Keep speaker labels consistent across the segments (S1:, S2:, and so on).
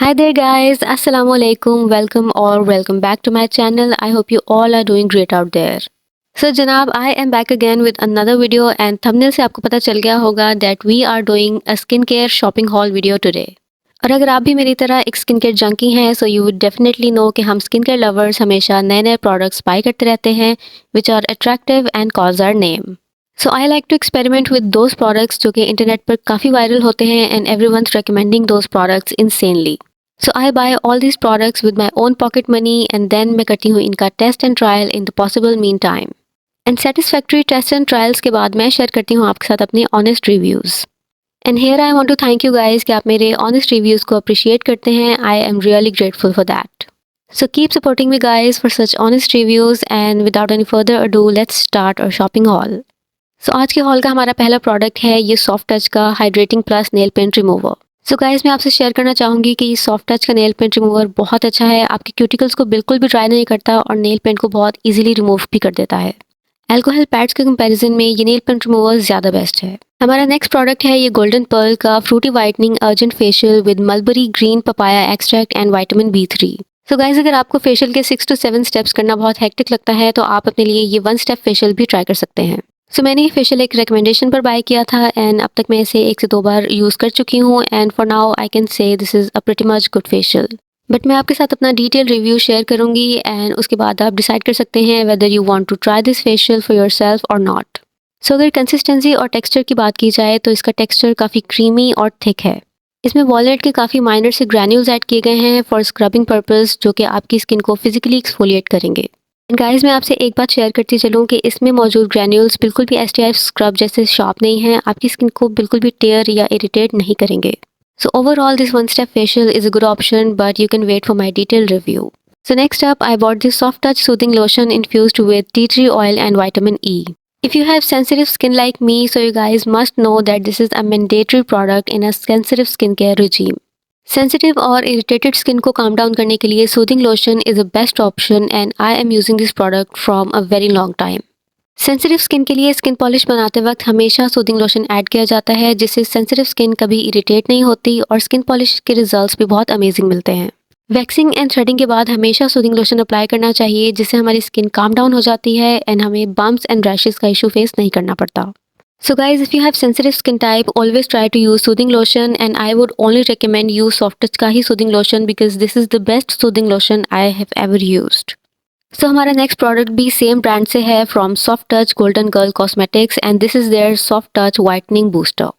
S1: Hi there, guys. Assalamu alaikum. Welcome back to my channel. I hope you all are doing great out there. So, Janab, I am back again with another video, and thumbnail से आपको पता चल गया होगा that we are doing a skincare shopping haul video today. और अगर आप भी मेरी तरह एक स्किन केयर जंकी हैं so you would definitely know कि हम स्किन केयर लवर्स हमेशा नए नए प्रोडक्ट्स बाय करते रहते हैं which are attractive and cause our name. So I like to experiment with those products जो कि इंटरनेट पर काफ़ी वायरल होते हैं and everyone's recommending those products insanely. So I buy all these products with my own pocket money and then मैं करती हूँ इनका test and trial in the possible mean time and satisfactory test and trials के बाद मैं share करती हूँ आपके साथ अपने honest reviews. And here I want to thank you guys कि आप मेरे ऑनेस्ट रिव्यूज़ को अप्रिशिएट करते हैं. I am really grateful for that. So keep supporting me guys for such honest reviews and without any further ado let's start our shopping haul. So आज के hall का हमारा पहला प्रोडक्ट है ये सॉफ्ट टच का hydrating plus nail paint remover. So guys मैं आपसे शेयर करना चाहूँगी कि ये सॉफ्ट टच का नेल पेंट रिमूवर बहुत अच्छा है. आपके क्यूटिकल्स को बिल्कुल भी ड्राई नहीं करता और नेल पेंट को बहुत इजीली रिमूव भी कर देता है. अल्कोहल पैड्स के कंपैरिजन में ये नेल पेंट रिमूवर ज़्यादा बेस्ट है. हमारा नेक्स्ट प्रोडक्ट है ये गोल्डन पर्ल का fruity whitening urgent facial with mulberry green papaya extract and vitamin B3. So guys अगर आपको फेशियल के 6 to 7 स्टेप्स करना बहुत हेक्टिक लगता है तो आप अपने लिए ये 1 स्टेप फेशियल भी ट्राई कर सकते हैं. सो मैंने ये फेशियल एक रिकमेंडेशन पर बाय किया था एंड अब तक मैं इसे 1 से 2 बार यूज़ कर चुकी हूँ and for now I can say this is a pretty much good facial. But मैं आपके साथ अपना डिटेल रिव्यू शेयर करूँगी एंड उसके बाद आप डिसाइड कर सकते हैं whether you want to try this facial for yourself और नॉट. सो अगर कंसिस्टेंसी और टेक्सचर की बात की जाए तो इसका टेक्सचर काफ़ी क्रीमी और थिक है. इसमें वॉलनट के काफ़ी माइनर से ग्रैन्यूल्स ऐड किए गए हैं फॉर स्क्रबिंग पर्पस जो कि आपकी स्किन को फिजिकली एक्सफोलिएट करेंगे. गाइस मैं आपसे एक बात शेयर करती चलूँ कि इसमें मौजूद ग्रैन्यूल्स बिल्कुल भी STF स्क्रब जैसे शार्प नहीं हैं. आपकी स्किन को बिल्कुल भी टेयर या इरिटेट नहीं करेंगे. So overall this 1 step facial is a good option but you can wait for my detail review. So next up I bought this soft touch soothing lotion infused with tea tree oil and vitamin E. If you have sensitive skin like me, so you guys must know that this is a mandatory product in a sensitive skincare regime. Sensitive और irritated skin को calm down करने के लिए soothing lotion is a best option and I am using this product from a very long time. Sensitive skin के लिए skin polish बनाते वक्त हमेशा सूदिंग लोशन ऐड किया जाता है जिससे सेंसिटिव स्किन कभी इरिटेट नहीं होती और स्किन पॉलिश के रिजल्ट्स भी बहुत अमेजिंग मिलते हैं. वैक्सिंग एंड थ्रेडिंग के बाद हमेशा सूदिंग लोशन अप्लाई करना चाहिए जिससे हमारी स्किन काम डाउन हो जाती है एंड हमें बम्प्स एंड रैशेस का इशू फेस नहीं करना पड़ता. So guys, if you have sensitive skin type, always try to use soothing lotion and I would only recommend use soft touch का ही soothing lotion because this is the best soothing lotion I have ever used. So हमारा next product भी same brand से है from Soft Touch Golden Girl Cosmetics and this is their Soft Touch Whitening Booster.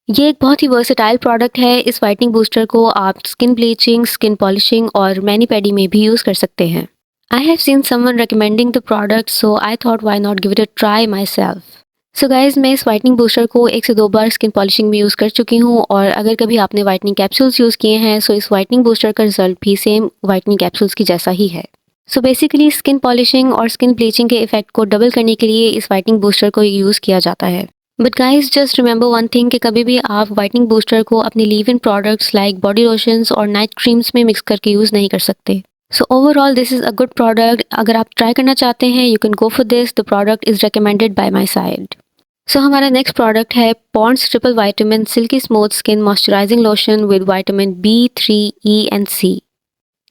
S1: ये एक बहुत ही versatile product है. इस whitening booster को आप skin bleaching, skin polishing और mani pedi में भी use कर सकते हैं. I have seen someone recommending the product so I thought why not give it a try myself. So guys मैं इस वाइटनिंग बूस्टर को 1 से 2 बार स्किन पॉलिशिंग में यूज़ कर चुकी हूँ और अगर कभी आपने वाइटनिंग कैप्सूल्स यूज़ किए हैं सो इस वाइटनिंग बूस्टर का रिजल्ट भी सेम वाइटनिंग कैप्सूल्स की जैसा ही है. सो बेसिकली स्किन पॉलिशिंग और स्किन ब्लीचिंग के इफेक्ट को डबल करने के लिए इस वाइटनिंग बूस्टर को यूज़ किया जाता है. But guys just remember one thing कि कभी भी आप वाइटनिंग बूस्टर को अपने leave in products like body lotions और नाइट क्रीम्स में मिक्स करके यूज़ नहीं कर सकते. So overall this is a good product. अगर आप ट्राई करना चाहते हैं you can go for this. The product is recommended by my side. So हमारा नेक्स्ट प्रोडक्ट है Pond's triple vitamin silky smooth skin moisturising lotion with vitamin B3, E and C.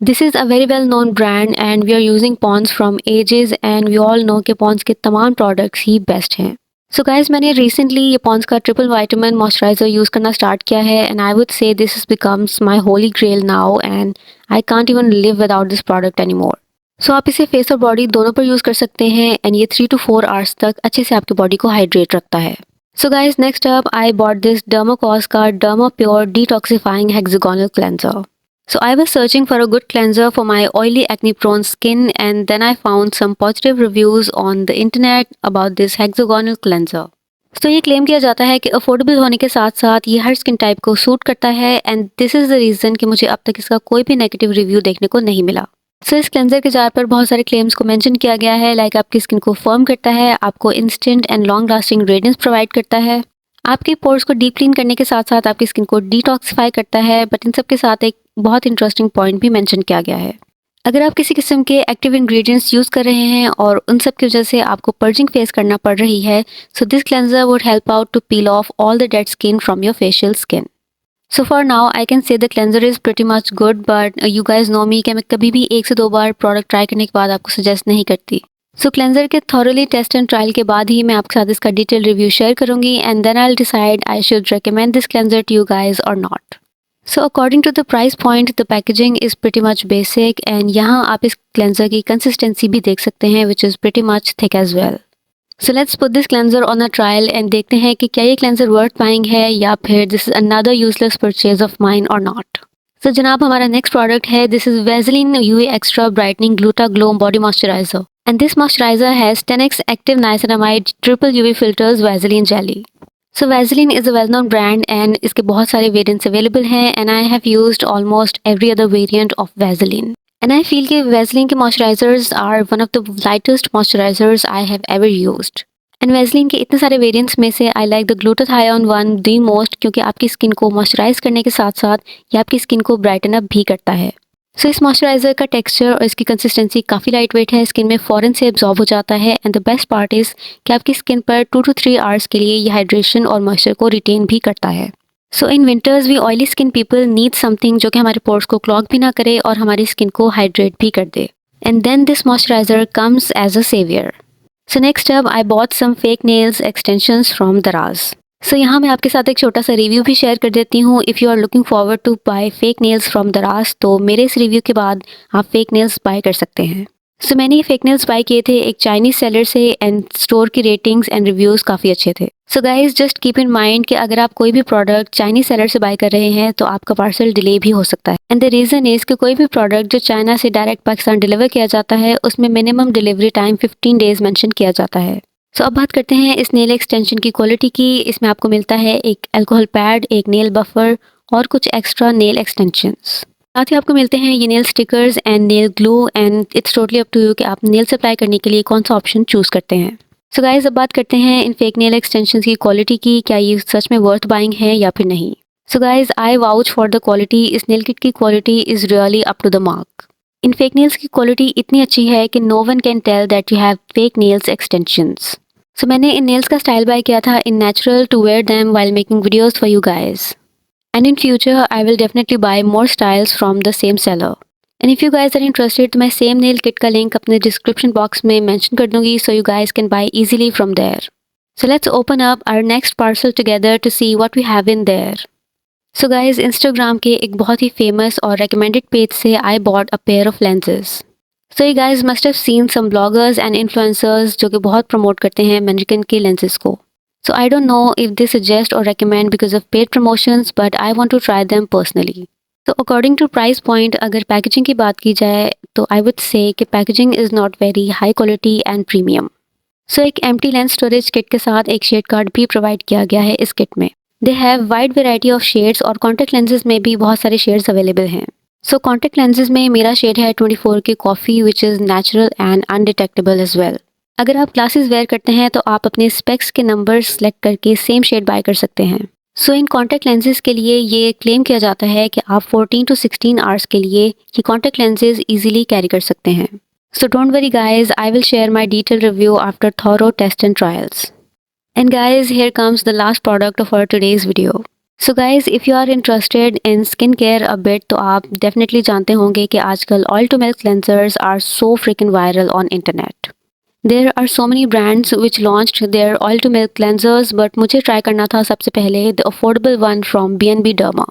S1: This is a very well known brand and we are using Pond's from ages and we all know कि Pond's के तमाम products ही best हैं. So guys मैंने recently ये Pond's का triple vitamin moisturiser use करना start किया है and I would say this becomes my holy grail now and I can't even live without this product any more. सो आप इसे फेस और बॉडी दोनों पर यूज़ कर सकते हैं एंड ये 3 to 4 आवर्स तक अच्छे से आपकी बॉडी को हाइड्रेट रखता है. So guys next up I bought this Dermacos का derma pure detoxifying hexagonal cleanser. So I was searching for a good cleanser for my oily acne prone skin and then I found some positive reviews on the internet about this hexagonal cleanser. तो ये claim किया जाता है कि affordable होने के साथ साथ ये हर स्किन टाइप को सूट करता है and this is the reason कि मुझे अब तक इसका कोई भी नेगेटिव रिव्यू देखने को नहीं मिला. सो इस क्लेंजर के जार पर बहुत सारे क्लेम्स को मेंशन किया गया है लाइक आपकी स्किन को फर्म करता है, आपको instant and long lasting radiance provide करता है, आपके पोर्स को डीप क्लीन करने के साथ साथ आपकी स्किन को डिटॉक्सिफाई करता है. बट इन सब के साथ एक बहुत इंटरेस्टिंग पॉइंट भी मेंशन किया गया है. अगर आप किसी किस्म के एक्टिव इंग्रेडिएंट्स यूज़ कर रहे हैं और उन सब की वजह से आपको पर्जिंग फेस करना पड़ रही है so this cleanser would help out to peel off all the dead skin from your facial skin. So for now I can say the cleanser is pretty much good, but you guys know me कि मैं कभी भी 1 से 2 बार product try करने के बाद आपको suggest नहीं करती। सो क्लेंजर के थॉरली टेस्ट एंड ट्रायल के बाद ही मैं आपके साथ इसका डिटेल रिव्यू शेयर करूंगी and then I will decide I should recommend this cleanser to you guys or not. So according to the price point the packaging is pretty much basic and यहाँ आप इस cleanser की consistency भी देख सकते हैं which is pretty much thick as well. So let's put this cleanser on a trial and देखते हैं कि क्या ये क्लेंजर वर्थ बाइंग है या फिर this is another useless purchase of mine और नॉट। सो जनाब हमारा नेक्स्ट प्रोडक्ट है, this is Vaseline UV extra brightening gluta glow body moisturiser and this moisturiser has 10x active niacinamide triple UV filters Vaseline jelly. So Vaseline is a well known brand and इसके बहुत सारे variants available हैं and I have used almost every other variant of Vaseline and I feel कि Vaseline के moisturisers are one of the lightest moisturisers I have ever used. And Vaseline के इतने सारे variants में से I like the glutathione one the most, क्योंकि आपकी skin को मॉइस्चराइज करने के साथ साथ ये आपकी स्किन को ब्राइटन अप भी करता है। सो इस मॉइस्चराइजर का टेक्सचर और इसकी कंसिस्टेंसी काफ़ी लाइट वेट है, स्किन में फ़ौरन से एब्जॉर्ब हो जाता है and the best part is कि आपकी स्किन पर 2 to 3 आवर्स के लिए ये हाइड्रेशन और मॉइस्चर को रिटेन भी करता है। So in winters we oily skin people need something जो कि हमारे पोर्स को क्लॉग भी ना करे और हमारी स्किन को हाइड्रेट भी कर दे and then this moisturizer comes as a saviour. So next अब I bought some fake nails extensions from Daraz. So यहाँ मैं आपके साथ एक छोटा सा रिव्यू भी शेयर कर देती हूँ। If you are looking forward to buy fake nails from Daraz तो मेरे इस रिव्यू के बाद आप फेक नेल्स बाय कर सकते हैं। सो मैंने ये फेक नेल्स बाय किए थे एक चाइनीज सेलर से एंड स्टोर की रेटिंग्स एंड रिव्यूज़ काफ़ी अच्छे थे। So guys just keep in mind कि अगर आप कोई भी प्रोडक्ट चाइनीज सेलर से बाय कर रहे हैं तो आपका पार्सल डिले भी हो सकता है एंड द रीज़न इज़ कि कोई भी प्रोडक्ट जो चाइना से डायरेक्ट पाकिस्तान डिलीवर किया जाता है उसमें minimum delivery time 15 days mention किया जाता है। सो अब बात करते हैं इस नेल एक्सटेंशन की क्वालिटी की। इसमें आपको मिलता है एक अल्कोहल पैड, एक नेल बफर और कुछ एक्स्ट्रा नेल एक्सटेंशंस। साथ ही आपको मिलते हैं ये nail stickers and nail glue and it's totally up to you कि आप नेल अप्लाई करने के लिए कौन सा ऑप्शन चूज़ करते हैं। सो गाइज अब बात करते हैं इन फेक नेल एक्सटेंशंस की क्वालिटी की, क्या ये सच में वर्थ बाइंग है या फिर नहीं। So guys I vouch for the quality. इस नेल किट की quality is really up to the mark. इन फेक नेल्स की क्वालिटी इतनी अच्छी है कि no one can tell that you have fake nails extensions. So मैंने इन नेल्स का स्टाइल बाय किया था in natural to wear them while making videos for you guys and in future I will definitely buy more styles from the same seller and if you guys are interested तो मैं same nail kit का link अपने description box में mention कर दूंगी so you guys can buy easily from there. So let's open up our next parcel together to see what we have in there. So guys Instagram के एक बहुत ही famous और recommended page से I bought a pair of lenses. So you guys must have seen some bloggers and influencers जो कि बहुत promote करते हैं अमेरिकन के लेंसेज को। So I don't know if they suggest और recommend because of paid promotions but I want to try them personally. तो according to price point अगर पैकेजिंग की बात की जाए तो आई वुड से कि packaging is not very high quality and premium. So एक एम्प्टी लेंस स्टोरेज किट के साथ एक शेड कार्ड भी प्रोवाइड किया गया है इस किट में। They have wide variety of shades और कॉन्टैक्ट लेंसेज में भी बहुत सारे शेड्स अवेलेबल हैं। सो कॉन्टैक्ट लेंसेज में मेरा शेड है 24 की coffee which is natural and undetectable as well. अगर आप ग्लासेस वेयर करते हैं तो आप अपने स्पेक्स के नंबर सेलेक्ट करके सेम शेड बाय कर सकते हैं। सो इन कॉन्टैक्ट लेंसेज के लिए ये क्लेम किया जाता है कि आप 14 to 16 आवर्स के लिए ये कॉन्टैक्ट लेंसेज इजीली कैरी कर सकते हैं। So don't worry guys, I will share my detail review after thorough test and trials. And guys here comes the last product of our today's video. So guys if you are interested in skin care a bit तो आप डेफिनेटली जानते होंगे कि आजकल oil to milk cleansers are so freaking viral on internet. There are so many brands which launched their oil to milk क्लेंसर्स but मुझे try करना था सबसे पहले the affordable one from BNB derma.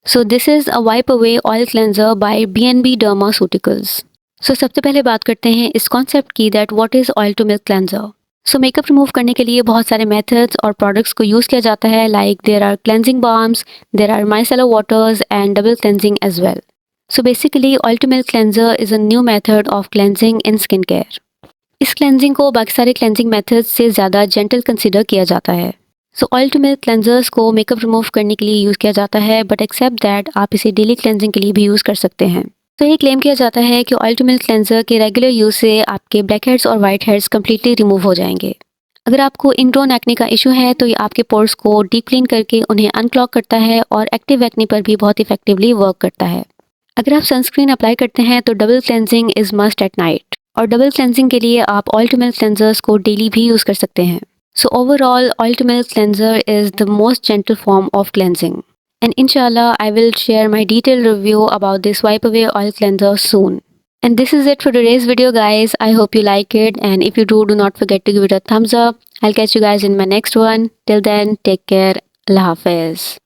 S1: So this is a wipe away oil cleanser by BNB dermaceuticals. So सबसे पहले बात करते हैं इस कॉन्सेप्ट की that what is oil to milk cleanser. So makeup remove करने के लिए बहुत सारे मेथड्स और प्रोडक्ट्स को यूज़ किया जाता है like there are cleansing balms, there are micellar waters and double cleansing as well. So basically oil to milk cleanser is a new method of cleansing in skin care. इस cleansing को बाकी सारे cleansing methods से ज़्यादा gentle consider किया जाता है। So oil to milk cleansers को मेकअप रिमूव करने के लिए यूज़ किया जाता है बट एक्सेप्ट दैट आप इसे डेली क्लेंजिंग के लिए भी यूज़ कर सकते हैं। तो ये क्लेम किया जाता है कि ऑयल टू मिल्क क्लेंजर के रेगुलर यूज़ से आपके ब्लैक हेड्स और वाइट हेड्स कम्प्लीटली रिमूव हो जाएंगे। अगर आपको इनग्रोन एक्ने का इशू है तो ये आपके पोर्स को डीप क्लीन करके उन्हें अनक्लॉग करता है और एक्टिव एक्ने पर भी बहुत इफेक्टिवली वर्क करता है। अगर आप सनस्क्रीन अप्लाई करते हैं तो double cleansing is must at night और डबल क्लेंजिंग के लिए आप ऑयल टू मिल्क क्लेंजर्स को डेली भी यूज़ कर सकते हैं। So overall oil to milk cleanser is the most gentle form of cleansing and inshallah I will share my detailed review about this wipe away oil cleanser soon. And this is it for today's video guys. I hope you like it, and if you do not forget to give it a thumbs up. I'll catch you guys in my next one. Till then, take care. Allah Hafiz.